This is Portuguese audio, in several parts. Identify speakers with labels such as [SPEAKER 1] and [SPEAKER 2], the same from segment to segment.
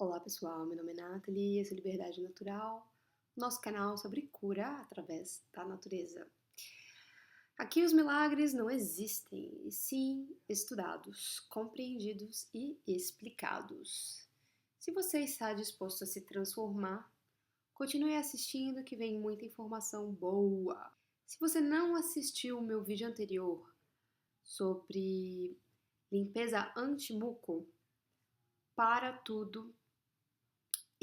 [SPEAKER 1] Olá pessoal, meu nome é Nathalie, esse é Liberdade Natural, nosso canal sobre cura através da natureza. Aqui os milagres não existem, e sim estudados, compreendidos e explicados. Se você está disposto a se transformar, continue assistindo que vem muita informação boa. Se você não assistiu o meu vídeo anterior sobre limpeza anti-muco, para tudo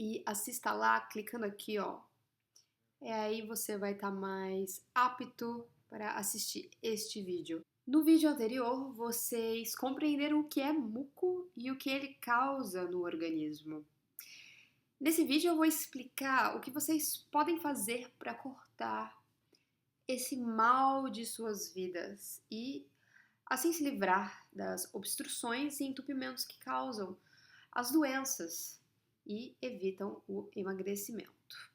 [SPEAKER 1] e assista lá clicando aqui, ó. Aí você vai estar mais apto para assistir este vídeo. No vídeo anterior, vocês compreenderam o que é muco e o que ele causa no organismo. Nesse vídeo eu vou explicar o que vocês podem fazer para cortar esse mal de suas vidas e assim se livrar das obstruções e entupimentos que causam as doenças e evitam o emagrecimento.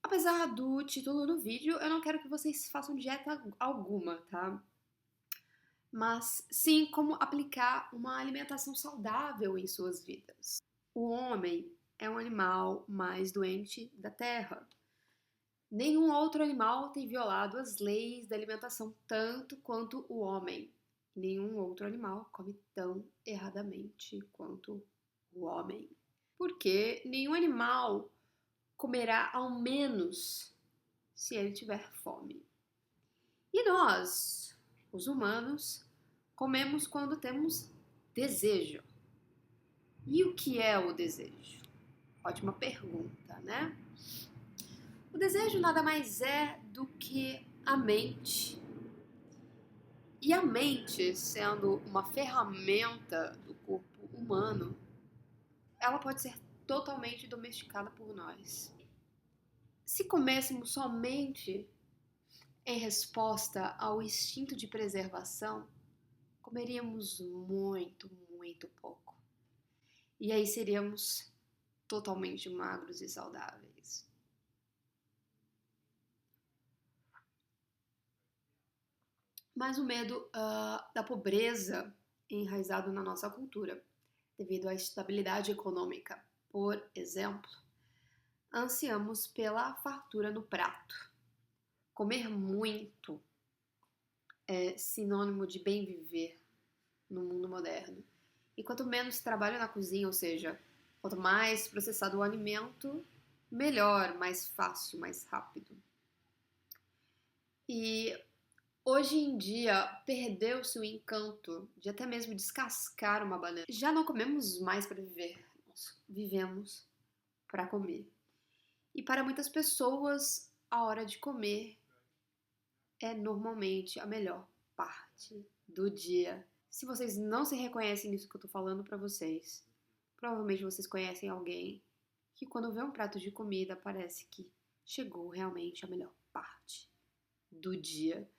[SPEAKER 1] Apesar do título do vídeo, eu não quero que vocês façam dieta alguma, tá? Mas sim como aplicar uma alimentação saudável em suas vidas. O homem é um animal mais doente da Terra. Nenhum outro animal tem violado as leis da alimentação tanto quanto o homem. Nenhum outro animal come tão erradamente quanto o homem. Porque nenhum animal comerá ao menos se ele tiver fome. E nós, os humanos, comemos quando temos desejo. E o que é o desejo? Ótima pergunta, né? O desejo nada mais é do que a mente. E a mente, sendo uma ferramenta do corpo humano, ela pode ser totalmente domesticada por nós. Se comêssemos somente em resposta ao instinto de preservação, comeríamos muito, muito pouco. E aí seríamos totalmente magros e saudáveis. Mas o medo da pobreza enraizado na nossa cultura, devido à estabilidade econômica, por exemplo, ansiamos pela fartura no prato. Comer muito é sinônimo de bem viver no mundo moderno. E quanto menos trabalho na cozinha, ou seja, quanto mais processado o alimento, melhor, mais fácil, mais rápido. E hoje em dia perdeu-se o encanto de até mesmo descascar uma banana. Já não comemos mais para viver, nós vivemos para comer. E para muitas pessoas, a hora de comer é normalmente a melhor parte do dia. Se vocês não se reconhecem nisso que eu tô falando pra vocês, provavelmente vocês conhecem alguém que quando vê um prato de comida parece que chegou realmente a melhor parte do dia.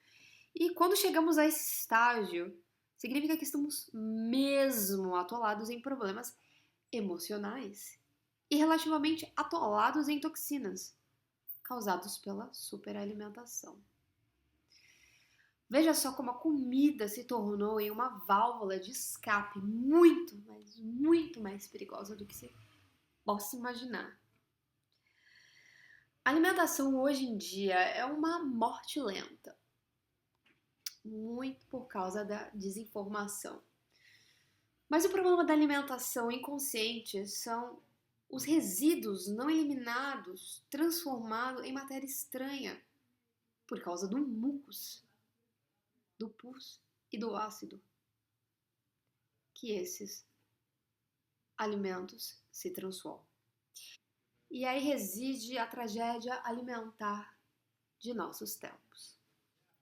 [SPEAKER 1] E quando chegamos a esse estágio, significa que estamos mesmo atolados em problemas emocionais e relativamente atolados em toxinas causados pela superalimentação. Veja só como a comida se tornou em uma válvula de escape muito, mas muito mais perigosa do que se possa imaginar. A alimentação hoje em dia é uma morte lenta, muito por causa da desinformação. Mas o problema da alimentação inconsciente são os resíduos não eliminados transformados em matéria estranha por causa do mucus, do pus e do ácido que esses alimentos se transformam. E aí reside a tragédia alimentar de nossos tempos.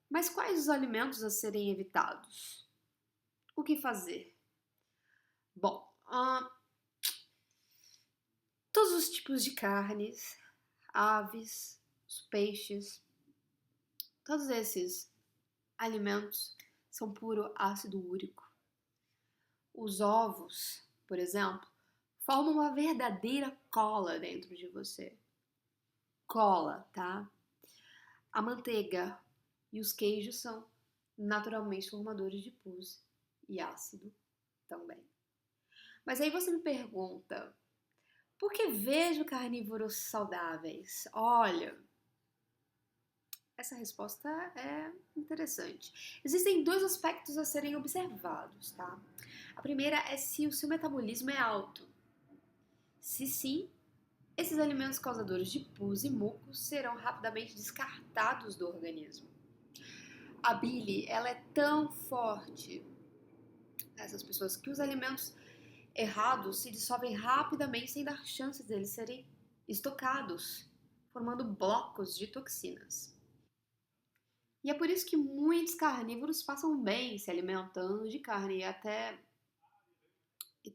[SPEAKER 1] Mas quais os alimentos a serem evitados? O que fazer? Bom, todos os tipos de carnes, aves, os peixes, todos esses alimentos são puro ácido úrico. Os ovos, por exemplo, formam uma verdadeira cola dentro de você. Cola, tá? A manteiga e os queijos são naturalmente formadores de pus e ácido também. Mas aí você me pergunta, por que vejo carnívoros saudáveis? Olha, essa resposta é interessante. Existem dois aspectos a serem observados, tá? A primeira é se o seu metabolismo é alto. Se sim, esses alimentos causadores de pus e mucos serão rapidamente descartados do organismo. A bile, ela é tão forte nessas pessoas que os alimentos errados se dissolvem rapidamente sem dar chances deles serem estocados, formando blocos de toxinas. E é por isso que muitos carnívoros passam bem se alimentando de carne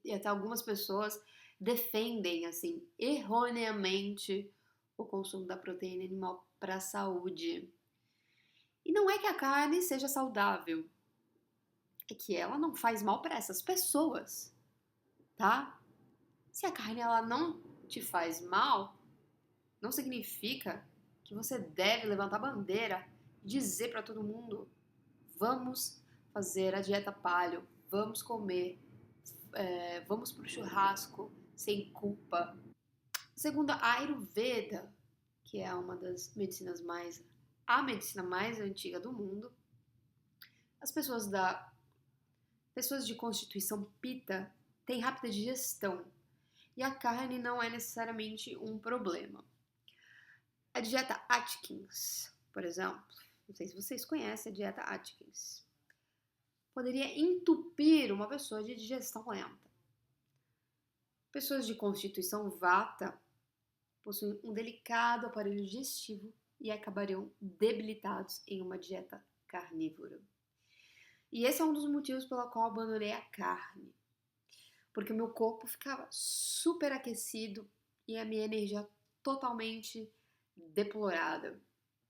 [SPEAKER 1] e até algumas pessoas defendem assim erroneamente o consumo da proteína animal para a saúde. E não é que a carne seja saudável, é que ela não faz mal para essas pessoas, tá? Se a carne ela não te faz mal, não significa que você deve levantar a bandeira e dizer para todo mundo: vamos fazer a dieta paleo, vamos comer, vamos pro churrasco sem culpa. Segundo a Ayurveda, que é uma das a medicina mais antiga do mundo, as pessoas de constituição Pitta têm rápida digestão e a carne não é necessariamente um problema. A dieta Atkins, por exemplo, não sei se vocês conhecem a dieta Atkins, poderia entupir uma pessoa de digestão lenta. Pessoas de constituição Vata possuem um delicado aparelho digestivo e acabariam debilitados em uma dieta carnívora. E esse é um dos motivos pela qual abandonei a carne, porque o meu corpo ficava super aquecido e a minha energia totalmente deplorada.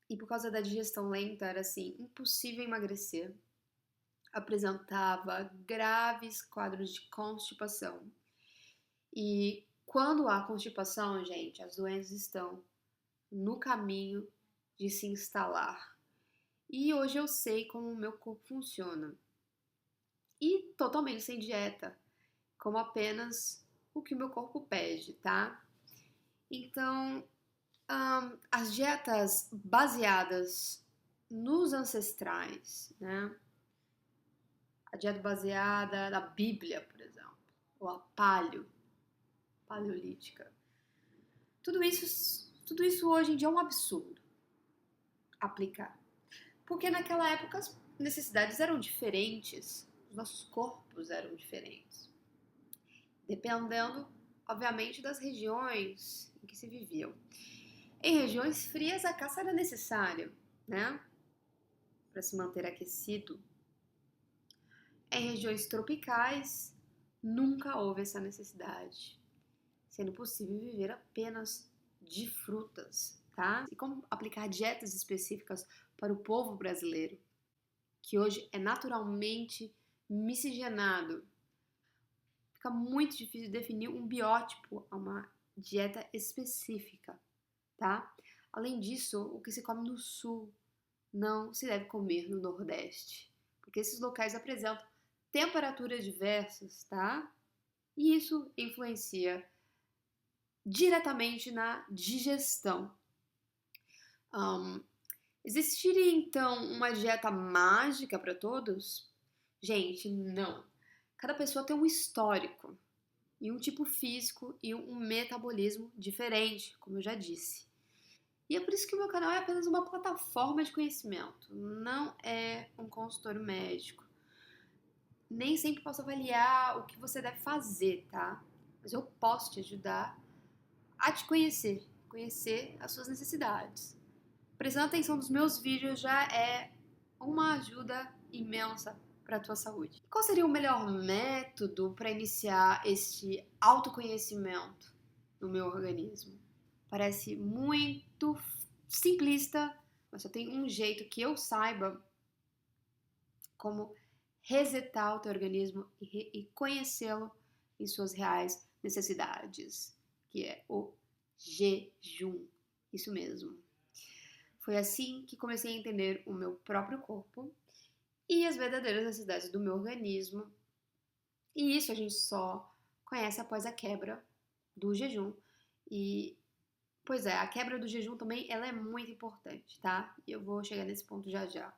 [SPEAKER 1] E por causa da digestão lenta era assim, impossível emagrecer. Apresentava graves quadros de constipação. E quando há constipação, gente, as doenças estão no caminho de se instalar. E hoje eu sei como o meu corpo funciona. E totalmente sem dieta, como apenas o que o meu corpo pede, tá? Então, as dietas baseadas nos ancestrais, né? A dieta baseada na Bíblia, por exemplo, ou a paleolítica. Tudo isso hoje em dia é um absurdo aplicar. Porque naquela época as necessidades eram diferentes, os nossos corpos eram diferentes. Dependendo, obviamente, das regiões em que se viviam. Em regiões frias, a caça era necessária, né? Para se manter aquecido. Em regiões tropicais, nunca houve essa necessidade, sendo possível viver apenas de frutas, tá? E como aplicar dietas específicas para o povo brasileiro, que hoje é naturalmente miscigenado. Fica muito difícil definir um biótipo a uma dieta específica, tá? Além disso, o que se come no sul não se deve comer no nordeste, porque esses locais apresentam temperaturas diversas, tá? E isso influencia diretamente na digestão. Existiria então uma dieta mágica para todos? Gente, não. Cada pessoa tem um histórico e um tipo físico e um metabolismo diferente, como eu já disse. E é por isso que o meu canal é apenas uma plataforma de conhecimento, não é um consultório médico. Nem sempre posso avaliar o que você deve fazer, tá? Mas eu posso te ajudar a te conhecer as suas necessidades. Prestando atenção nos meus vídeos já é uma ajuda imensa para a tua saúde. Qual seria o melhor método para iniciar este autoconhecimento no meu organismo? Parece muito simplista, mas só tem um jeito que eu saiba como resetar o teu organismo e conhecê-lo em suas reais necessidades, que é o jejum. Isso mesmo. Foi assim que comecei a entender o meu próprio corpo e as verdadeiras necessidades do meu organismo. E isso a gente só conhece após a quebra do jejum. E, pois é, a quebra do jejum também, ela é muito importante, tá? E eu vou chegar nesse ponto já já.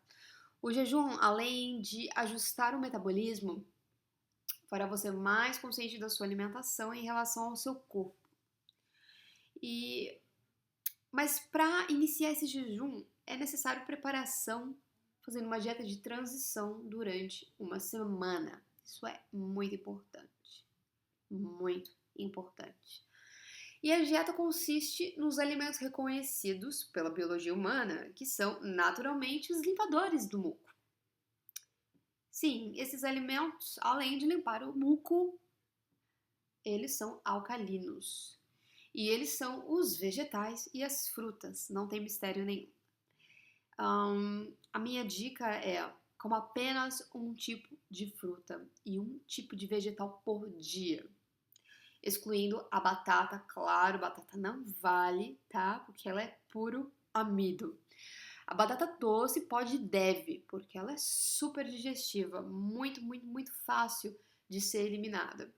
[SPEAKER 1] O jejum, além de ajustar o metabolismo, fará você mais consciente da sua alimentação em relação ao seu corpo. Mas para iniciar esse jejum, é necessário preparação, fazendo uma dieta de transição durante uma semana. Isso é muito importante. Muito importante. E a dieta consiste nos alimentos reconhecidos pela biologia humana, que são naturalmente os limpadores do muco. Sim, esses alimentos, além de limpar o muco, eles são alcalinos. E eles são os vegetais e as frutas, não tem mistério nenhum. A minha dica é coma apenas um tipo de fruta e um tipo de vegetal por dia. Excluindo a batata, claro, batata não vale, tá? Porque ela é puro amido. A batata doce pode e deve, porque ela é super digestiva, muito, muito, muito fácil de ser eliminada.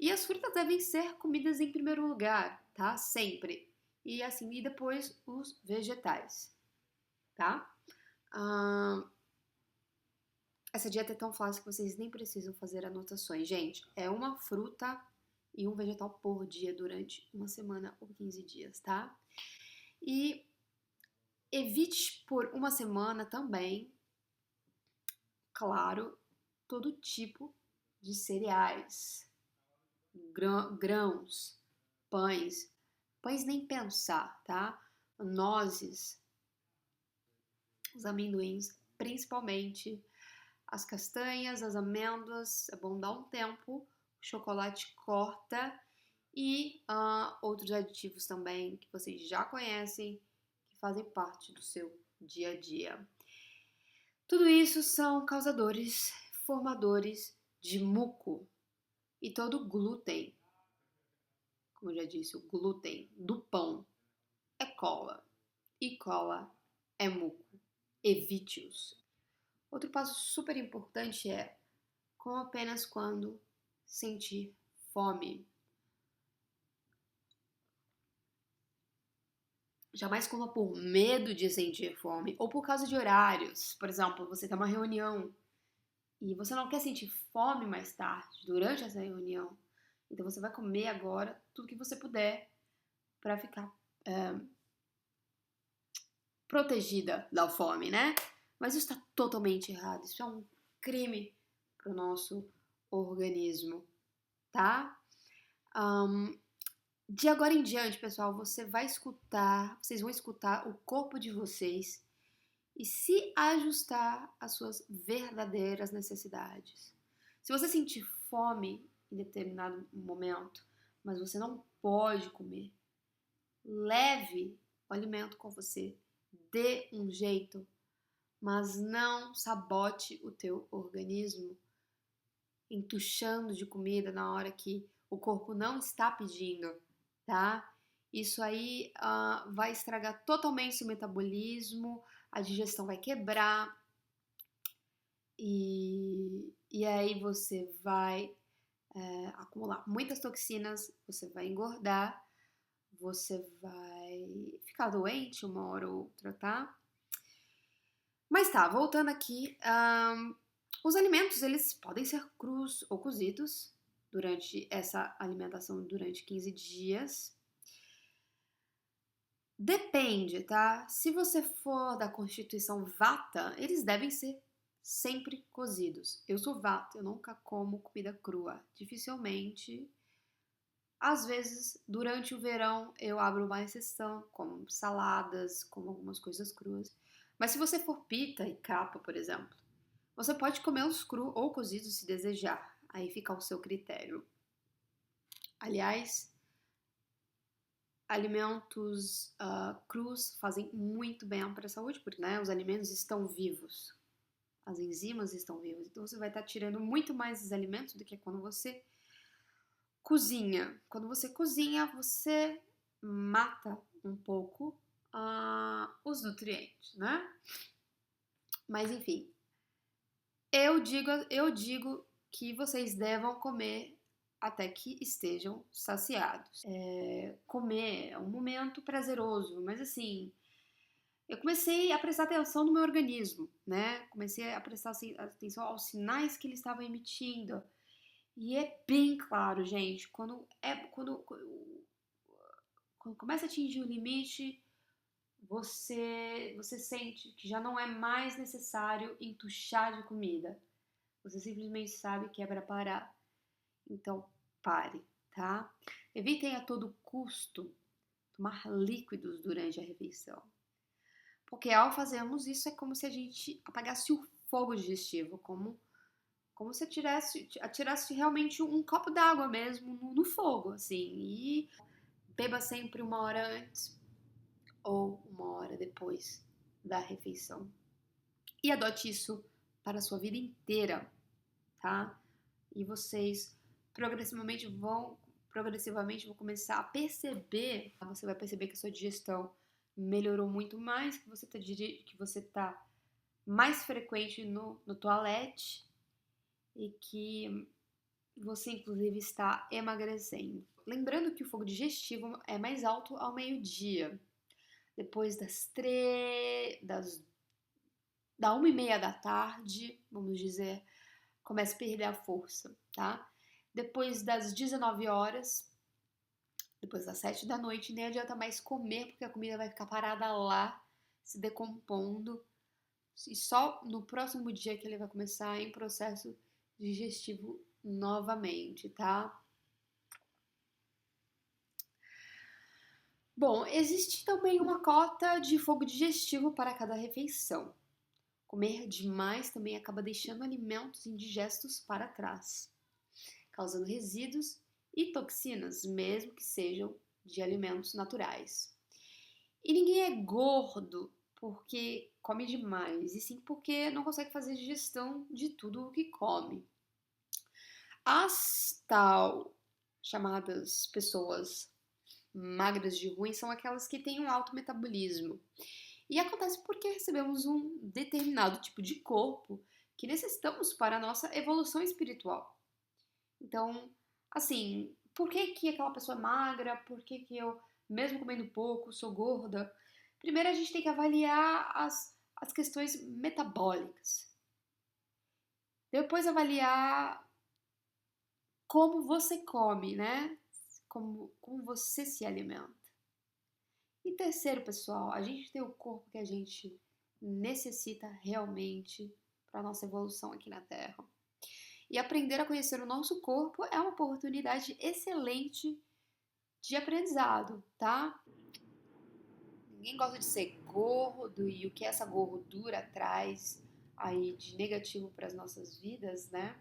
[SPEAKER 1] E as frutas devem ser comidas em primeiro lugar, tá? Sempre. E assim, e depois os vegetais, tá? Essa dieta é tão fácil que vocês nem precisam fazer anotações. Gente, é uma fruta e um vegetal por dia durante uma semana ou 15 dias, tá? E evite por uma semana também, claro, todo tipo de cereais, grãos, pães nem pensar, tá? Nozes, os amendoins, principalmente as castanhas, as amêndoas, é bom dar um tempo, o chocolate corta e outros aditivos também que vocês já conhecem, que fazem parte do seu dia a dia. Tudo isso são causadores, formadores de muco e todo o glúten, como eu já disse, o glúten do pão é cola e cola é muco. Evite-os. Outro passo super importante é coma apenas quando sentir fome. Jamais coma por medo de sentir fome ou por causa de horários. Por exemplo, você tem uma reunião e você não quer sentir fome mais tarde, durante essa reunião. Então você vai comer agora tudo que você puder para ficar protegida da fome, né? Mas isso está totalmente errado. Isso é um crime para o nosso organismo, tá? De agora em diante, pessoal, vocês vão escutar o corpo de vocês e se ajustar às suas verdadeiras necessidades. Se você sentir fome em determinado momento, mas você não pode comer, leve o alimento com você, dê um jeito, mas não sabote o teu organismo entuchando de comida na hora que o corpo não está pedindo, tá? Isso aí vai estragar totalmente seu metabolismo, a digestão vai quebrar e aí você vai acumular muitas toxinas, você vai engordar, você vai ficar doente uma hora ou outra, tá? Mas tá, voltando aqui, os alimentos eles podem ser crus ou cozidos durante essa alimentação durante 15 dias. Depende, tá? Se você for da Constituição Vata, eles devem ser sempre cozidos. Eu sou Vata, eu nunca como comida crua. Dificilmente. Às vezes, durante o verão, eu abro uma exceção, como saladas, como algumas coisas cruas. Mas se você for pita e capa, por exemplo, você pode comê-los cru ou cozidos se desejar. Aí fica ao seu critério. Aliás, alimentos crus fazem muito bem para a saúde, porque né, os alimentos estão vivos. As enzimas estão vivas. Então você vai estar tirando muito mais dos alimentos do que quando você cozinha. Quando você cozinha, você mata um pouco os nutrientes, né? Mas enfim, eu digo que vocês devam comer até que estejam saciados. Comer é um momento prazeroso, mas assim, eu comecei a prestar atenção no meu organismo, né? Comecei a prestar atenção aos sinais que ele estava emitindo. E é bem claro, gente, quando começa a atingir o limite, você sente que já não é mais necessário entuchar de comida. Você simplesmente sabe que é para parar. Então, pare, tá? Evitem a todo custo tomar líquidos durante a refeição. Porque ao fazermos isso é como se a gente apagasse o fogo digestivo, como se atirasse realmente um copo d'água mesmo no fogo, assim. E beba sempre 1 hora antes ou 1 hora depois da refeição. E adote isso para a sua vida inteira, tá? E vocês progressivamente vão começar a perceber, você vai perceber que a sua digestão melhorou muito mais, que você tá mais frequente no toalete e que você inclusive está emagrecendo. Lembrando que o fogo digestivo é mais alto ao meio-dia, depois da 1h30 da tarde, vamos dizer, começa a perder a força, tá? Depois das 19 horas, depois das 7 da noite, nem adianta mais comer, porque a comida vai ficar parada lá, se decompondo. E só no próximo dia que ele vai começar em processo digestivo novamente, tá? Bom, existe também uma cota de fogo digestivo para cada refeição. Comer demais também acaba deixando alimentos indigestos para trás, causando resíduos e toxinas, mesmo que sejam de alimentos naturais. E ninguém é gordo porque come demais, e sim porque não consegue fazer digestão de tudo o que come. As chamadas pessoas magras de ruim são aquelas que têm um alto metabolismo. E acontece porque recebemos um determinado tipo de corpo que necessitamos para a nossa evolução espiritual. Então, assim, por que que aquela pessoa é magra? Por que que eu, mesmo comendo pouco, sou gorda? Primeiro a gente tem que avaliar as questões metabólicas. Depois avaliar como você come, né? Como você se alimenta. E terceiro, pessoal, a gente tem o corpo que a gente necessita realmente para a nossa evolução aqui na Terra. E aprender a conhecer o nosso corpo é uma oportunidade excelente de aprendizado, tá? Ninguém gosta de ser gordo e o que essa gordura traz aí de negativo para as nossas vidas, né?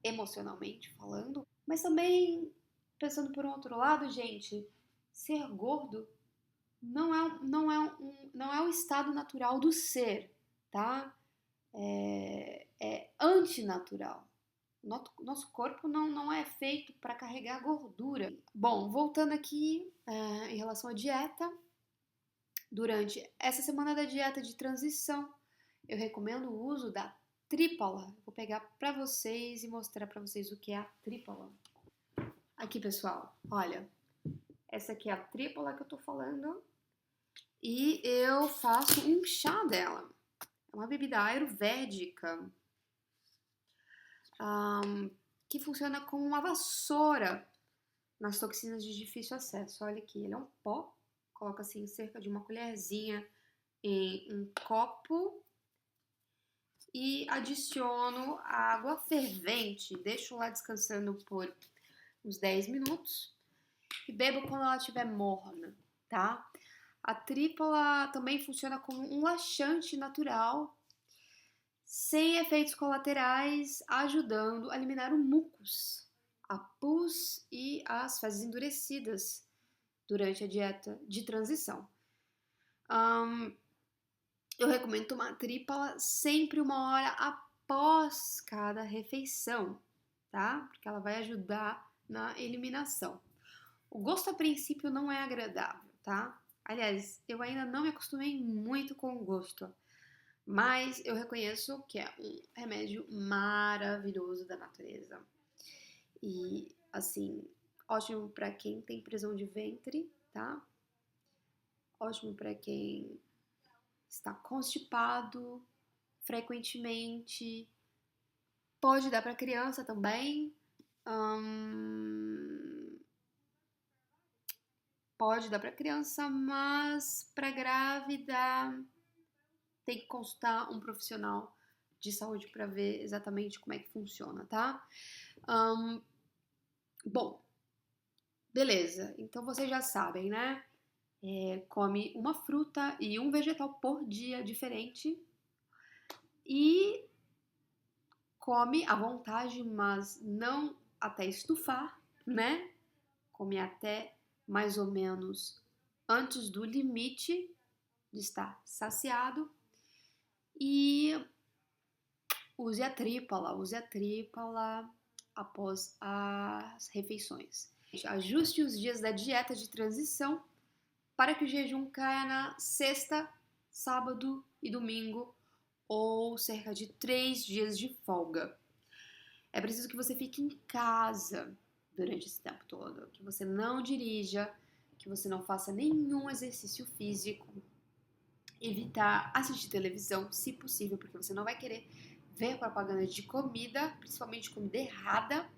[SPEAKER 1] Emocionalmente falando. Mas também, pensando por um outro lado, gente, ser gordo não é o estado natural do ser, tá? É antinatural. Nosso corpo não é feito para carregar gordura. Bom, voltando aqui em relação à dieta, durante essa semana da dieta de transição, eu recomendo o uso da trípala. Vou pegar para vocês e mostrar para vocês o que é a trípala. Aqui, pessoal, olha, essa aqui é a trípala que eu tô falando e eu faço um chá dela. É uma bebida ayurvédica que funciona como uma vassoura nas toxinas de difícil acesso. Olha aqui, ele é um pó, coloca assim cerca de uma colherzinha em um copo e adiciono água fervente, deixo lá descansando por uns 10 minutos e bebo quando ela estiver morna, tá? A trípala também funciona como um laxante natural, sem efeitos colaterais, ajudando a eliminar o mucus, a pus e as fezes endurecidas durante a dieta de transição. Eu recomendo tomar trípala sempre 1 hora após cada refeição, tá? Porque ela vai ajudar na eliminação. O gosto a princípio não é agradável, tá? Aliás, eu ainda não me acostumei muito com o gosto, mas eu reconheço que é um remédio maravilhoso da natureza. E assim, ótimo para quem tem prisão de ventre, tá? Ótimo para quem está constipado frequentemente. Pode dar para criança também. Hum, pode dar para criança, mas para grávida tem que consultar um profissional de saúde para ver exatamente como é que funciona, tá? Hum, bom, beleza. Então vocês já sabem, né? Come uma fruta e um vegetal por dia diferente e come à vontade, mas não até estufar, né? Come até mais ou menos antes do limite de estar saciado e use a trípala após as refeições. Ajuste os dias da dieta de transição para que o jejum caia na sexta, sábado e domingo, ou cerca de 3 dias de folga. É preciso que você fique em casa durante esse tempo todo, que você não dirija, que você não faça nenhum exercício físico, evitar assistir televisão, se possível, porque você não vai querer ver propaganda de comida, principalmente comida errada.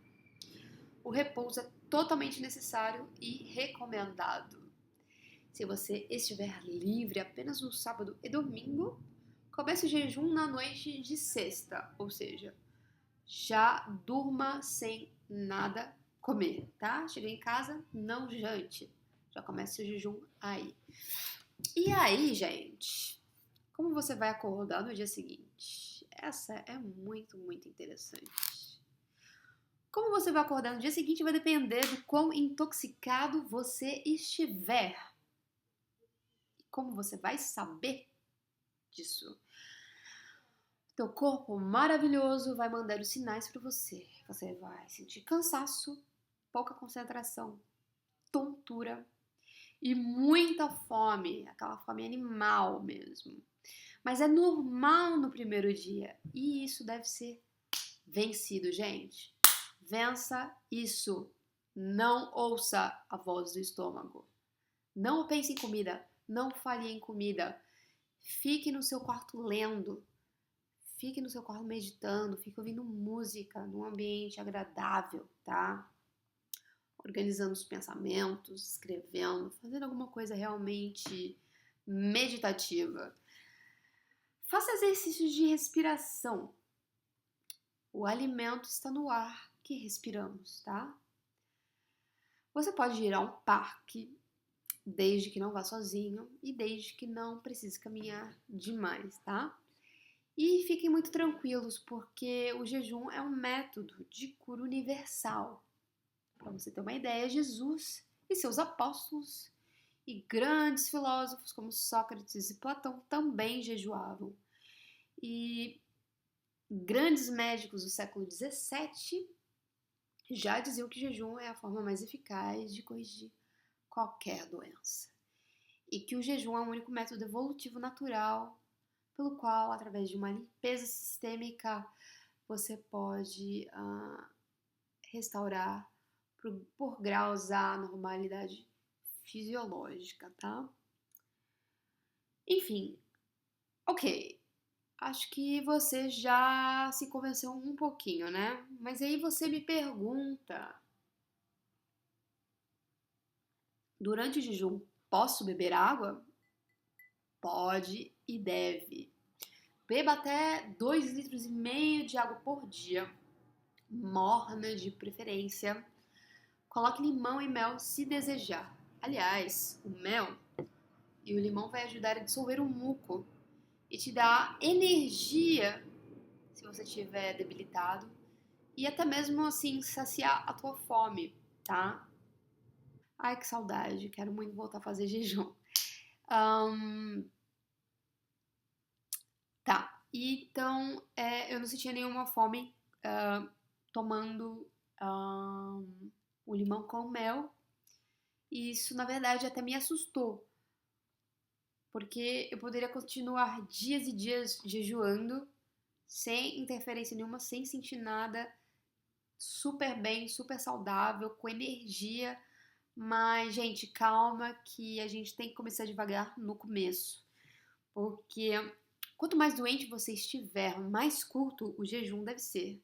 [SPEAKER 1] O repouso é totalmente necessário e recomendado. Se você estiver livre apenas no sábado e domingo, comece o jejum na noite de sexta, ou seja, já durma sem nada comer, tá? Chega em casa, não jante. Já começa o jejum aí. E aí, gente, como você vai acordar no dia seguinte? Essa é muito, muito interessante. Como você vai acordar no dia seguinte vai depender do quão intoxicado você estiver. E como você vai saber disso? Teu corpo maravilhoso vai mandar os sinais para você. Você vai sentir cansaço, pouca concentração, tontura e muita fome, aquela fome animal mesmo. Mas é normal no primeiro dia e isso deve ser vencido, gente. Vença isso. Não ouça a voz do estômago. Não pense em comida. Não fale em comida. Fique no seu quarto lendo. Fique no seu quarto meditando. Fique ouvindo música num ambiente agradável, tá? Organizando os pensamentos, escrevendo, fazendo alguma coisa realmente meditativa. Faça exercícios de respiração. O alimento está no ar que respiramos, tá? Você pode ir a um parque, desde que não vá sozinho e desde que não precise caminhar demais, tá? E fiquem muito tranquilos, porque o jejum é um método de cura universal. Para você ter uma ideia, Jesus e seus apóstolos e grandes filósofos como Sócrates e Platão também jejuavam. E grandes médicos do século XVII já diziam que jejum é a forma mais eficaz de corrigir qualquer doença. E que o jejum é o único método evolutivo natural pelo qual, através de uma limpeza sistêmica, você pode restaurar por graus a normalidade fisiológica, tá? Enfim, ok. Acho que você já se convenceu um pouquinho, né? Mas aí você me pergunta: durante o jejum, posso beber água? Pode e deve. Beba até 2,5 litros de água por dia, morna de preferência. Coloque limão e mel se desejar. Aliás, o mel e o limão vai ajudar a dissolver o muco e te dar energia se você estiver debilitado e até mesmo assim saciar a tua fome, tá? Ai, que saudade, quero muito voltar a fazer jejum. Tá, então eu não sentia nenhuma fome tomando o limão com mel. E isso, na verdade, até me assustou, porque eu poderia continuar dias e dias jejuando, sem interferência nenhuma, sem sentir nada, super bem, super saudável, com energia. Mas, gente, calma que a gente tem que começar devagar no começo. Porque quanto mais doente você estiver, mais curto o jejum deve ser.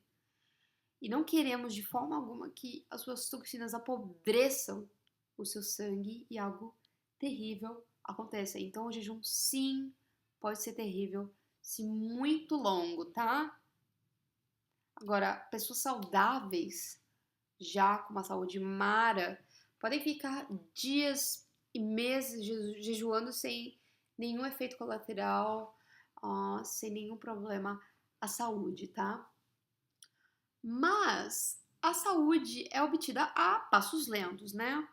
[SPEAKER 1] E não queremos de forma alguma que as suas toxinas apodreçam o seu sangue e algo terrível aconteça. Então, o jejum, sim, pode ser terrível, se muito longo, tá? Agora, pessoas saudáveis, já com uma saúde mara, podem ficar dias e meses jejuando sem nenhum efeito colateral, sem nenhum problema à saúde, tá? Mas a saúde é obtida a passos lentos, né?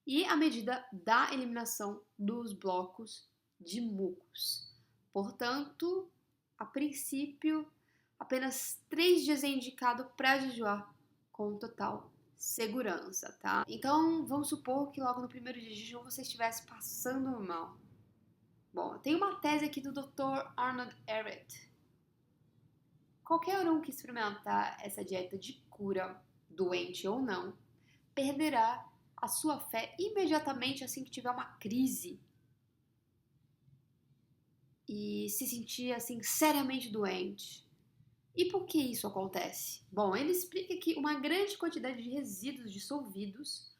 [SPEAKER 1] E à medida da eliminação dos blocos de mucos. Portanto, a princípio, apenas 3 dias é indicado para jejuar com total segurança, tá? Então, vamos supor que logo no primeiro dia de jejum você estivesse passando mal. Bom, tem uma tese aqui do Dr. Arnold Ehret. Qualquer um que experimentar essa dieta de cura, doente ou não, perderá a sua fé imediatamente assim que tiver uma crise e se sentir assim seriamente doente. E por que isso acontece? Bom, ele explica que uma grande quantidade de resíduos dissolvidos,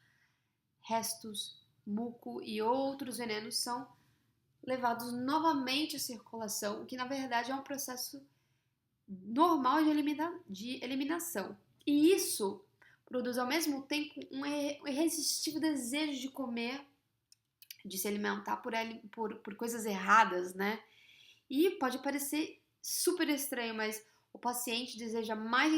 [SPEAKER 1] restos, muco e outros venenos são levados novamente à circulação, o que na verdade é um processo normal de eliminação. E isso produz ao mesmo tempo um irresistível desejo de comer, de se alimentar por coisas erradas, né? E pode parecer super estranho, mas o paciente deseja mais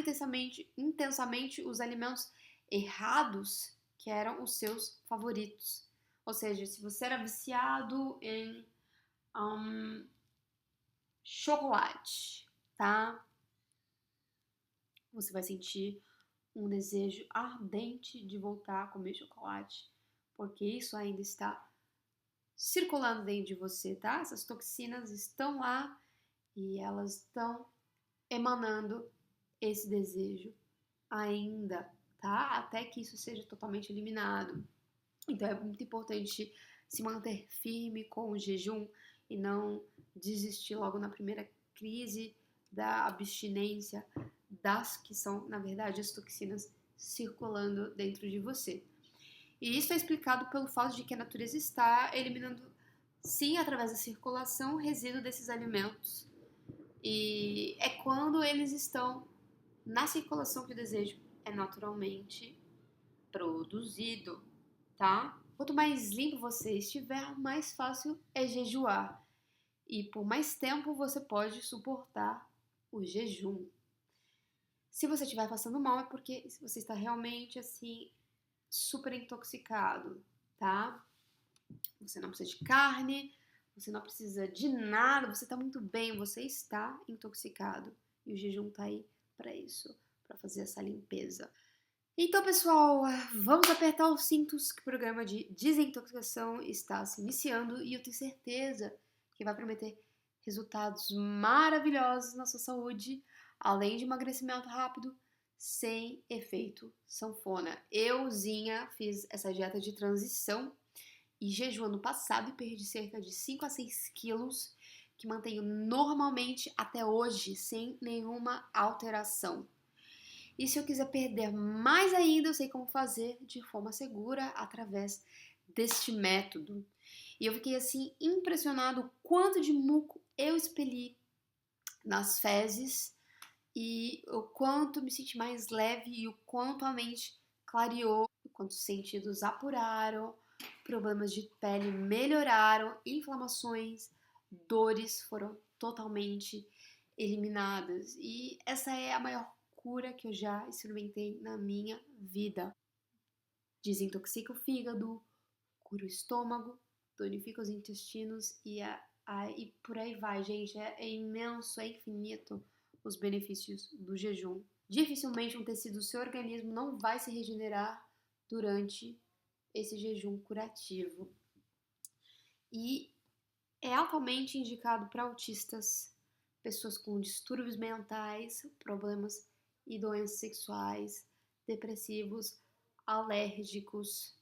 [SPEAKER 1] intensamente os alimentos errados que eram os seus favoritos. Ou seja, se você era viciado em chocolate, tá? Você vai sentir um desejo ardente de voltar a comer chocolate, porque isso ainda está circulando dentro de você, tá? Essas toxinas estão lá e elas estão emanando esse desejo ainda, tá? Até que isso seja totalmente eliminado. Então é muito importante se manter firme com o jejum e não desistir logo na primeira crise da abstinência das que são, na verdade, as toxinas circulando dentro de você. E isso é explicado pelo fato de que a natureza está eliminando, sim, através da circulação, o resíduo desses alimentos. E é quando eles estão na circulação que o desejo é naturalmente produzido, tá? Quanto mais limpo você estiver, mais fácil é jejuar. E por mais tempo você pode suportar o jejum. Se você estiver passando mal, é porque você está realmente assim, super intoxicado, tá? Você não precisa de carne, você não precisa de nada, você está muito bem, você está intoxicado. E o jejum tá aí para isso, para fazer essa limpeza. Então, pessoal, vamos apertar os cintos que o programa de desintoxicação está se iniciando e eu tenho certeza que vai prometer resultados maravilhosos na sua saúde, além de emagrecimento rápido, sem efeito sanfona. Euzinha fiz essa dieta de transição e jejuo ano passado e perdi cerca de 5 a 6 quilos, que mantenho normalmente até hoje, sem nenhuma alteração. E se eu quiser perder mais ainda, eu sei como fazer de forma segura através deste método. E eu fiquei assim impressionado o quanto de muco eu expeli nas fezes e o quanto me senti mais leve e o quanto a mente clareou, o quanto os sentidos apuraram, problemas de pele melhoraram, inflamações, dores foram totalmente eliminadas. E essa é a maior cura que eu já experimentei na minha vida. Desintoxica o fígado, cura o estômago, tonifica os intestinos e por aí vai, gente. É imenso, é infinito os benefícios do jejum. Dificilmente um tecido do seu organismo não vai se regenerar durante esse jejum curativo. E é altamente indicado para autistas, pessoas com distúrbios mentais, problemas e doenças sexuais, depressivos, alérgicos.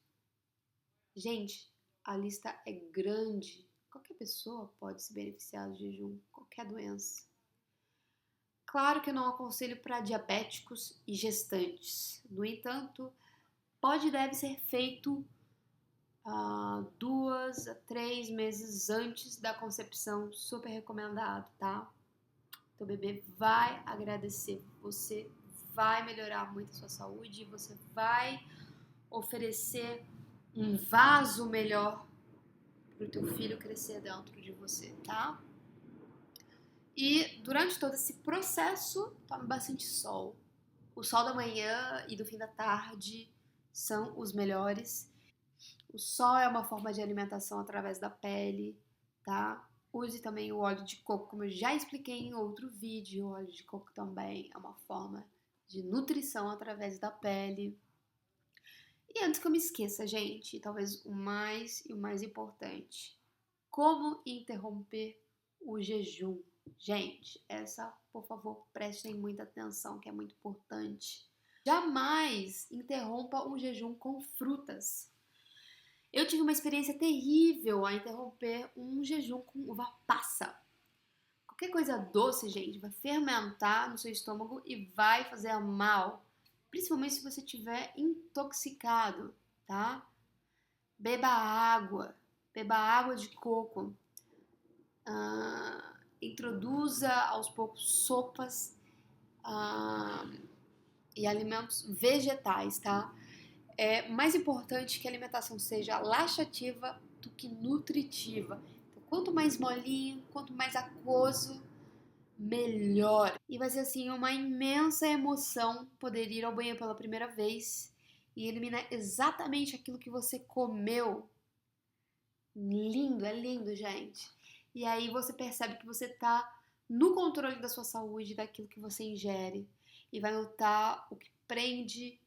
[SPEAKER 1] Gente, a lista é grande. Qualquer pessoa pode se beneficiar do jejum, qualquer doença. Claro que eu não aconselho para diabéticos e gestantes. No entanto, pode e deve ser feito 2 a 3 meses antes da concepção, super recomendado, tá? Teu bebê vai agradecer, você vai melhorar muito a sua saúde, você vai oferecer um vaso melhor para o teu filho crescer dentro de você, tá? E durante todo esse processo, tome bastante sol. O sol da manhã e do fim da tarde são os melhores. O sol é uma forma de alimentação através da pele, tá? Use também o óleo de coco, como eu já expliquei em outro vídeo. O óleo de coco também é uma forma de nutrição através da pele. E antes que eu me esqueça, gente, talvez o mais importante, como interromper o jejum. Gente, essa, por favor, prestem muita atenção, que é muito importante. Jamais interrompa um jejum com frutas. Eu tive uma experiência terrível a interromper um jejum com uva passa. Qualquer coisa doce, gente, vai fermentar no seu estômago e vai fazer mal. Principalmente se você estiver intoxicado, tá? Beba água de coco. Introduza aos poucos sopas e alimentos vegetais, tá? É mais importante que a alimentação seja laxativa do que nutritiva. Então, quanto mais molinho, quanto mais aquoso, melhor. E vai ser assim uma imensa emoção poder ir ao banheiro pela primeira vez e eliminar exatamente aquilo que você comeu. Lindo, é lindo, gente. E aí você percebe que você tá no controle da sua saúde, daquilo que você ingere. E vai notar o que prende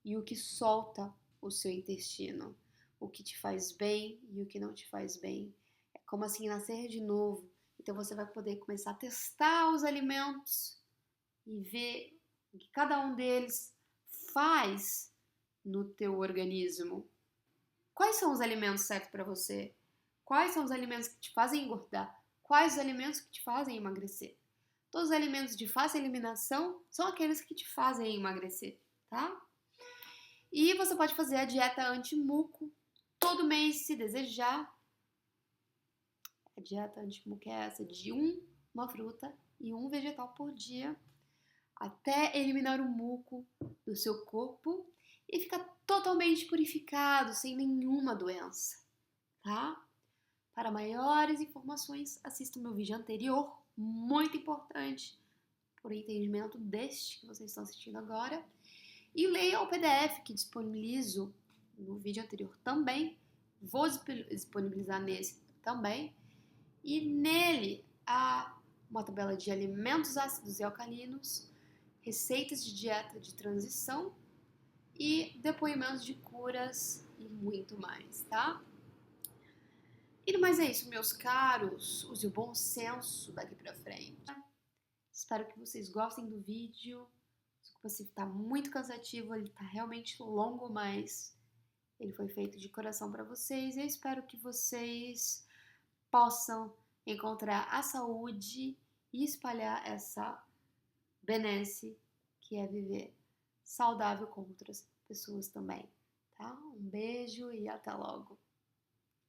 [SPEAKER 1] e o que solta o seu intestino. O que te faz bem e o que não te faz bem. É como assim nascer de novo. Então você vai poder começar a testar os alimentos e ver o que cada um deles faz no teu organismo. Quais são os alimentos certos para você? Quais são os alimentos que te fazem engordar? Quais os alimentos que te fazem emagrecer? Todos os alimentos de fácil eliminação são aqueles que te fazem emagrecer, tá? E você pode fazer a dieta anti-muco todo mês, se desejar. A dieta anti-muco é essa, de uma fruta e um vegetal por dia, até eliminar o muco do seu corpo e ficar totalmente purificado, sem nenhuma doença, tá? Para maiores informações, assista o meu vídeo anterior, muito importante por entendimento deste que vocês estão assistindo agora. E leia o PDF que disponibilizo no vídeo anterior também. Vou disponibilizar nesse também. E nele há uma tabela de alimentos ácidos e alcalinos, receitas de dieta de transição e depoimentos de curas e muito mais, tá? E mais é isso, meus caros. Use o bom senso daqui pra frente. Espero que vocês gostem do vídeo. Desculpa se tá muito cansativo, ele tá realmente longo, mas ele foi feito de coração para vocês. Eu espero que vocês possam encontrar a saúde e espalhar essa benesse que é viver saudável com outras pessoas também, tá? Um beijo e até logo.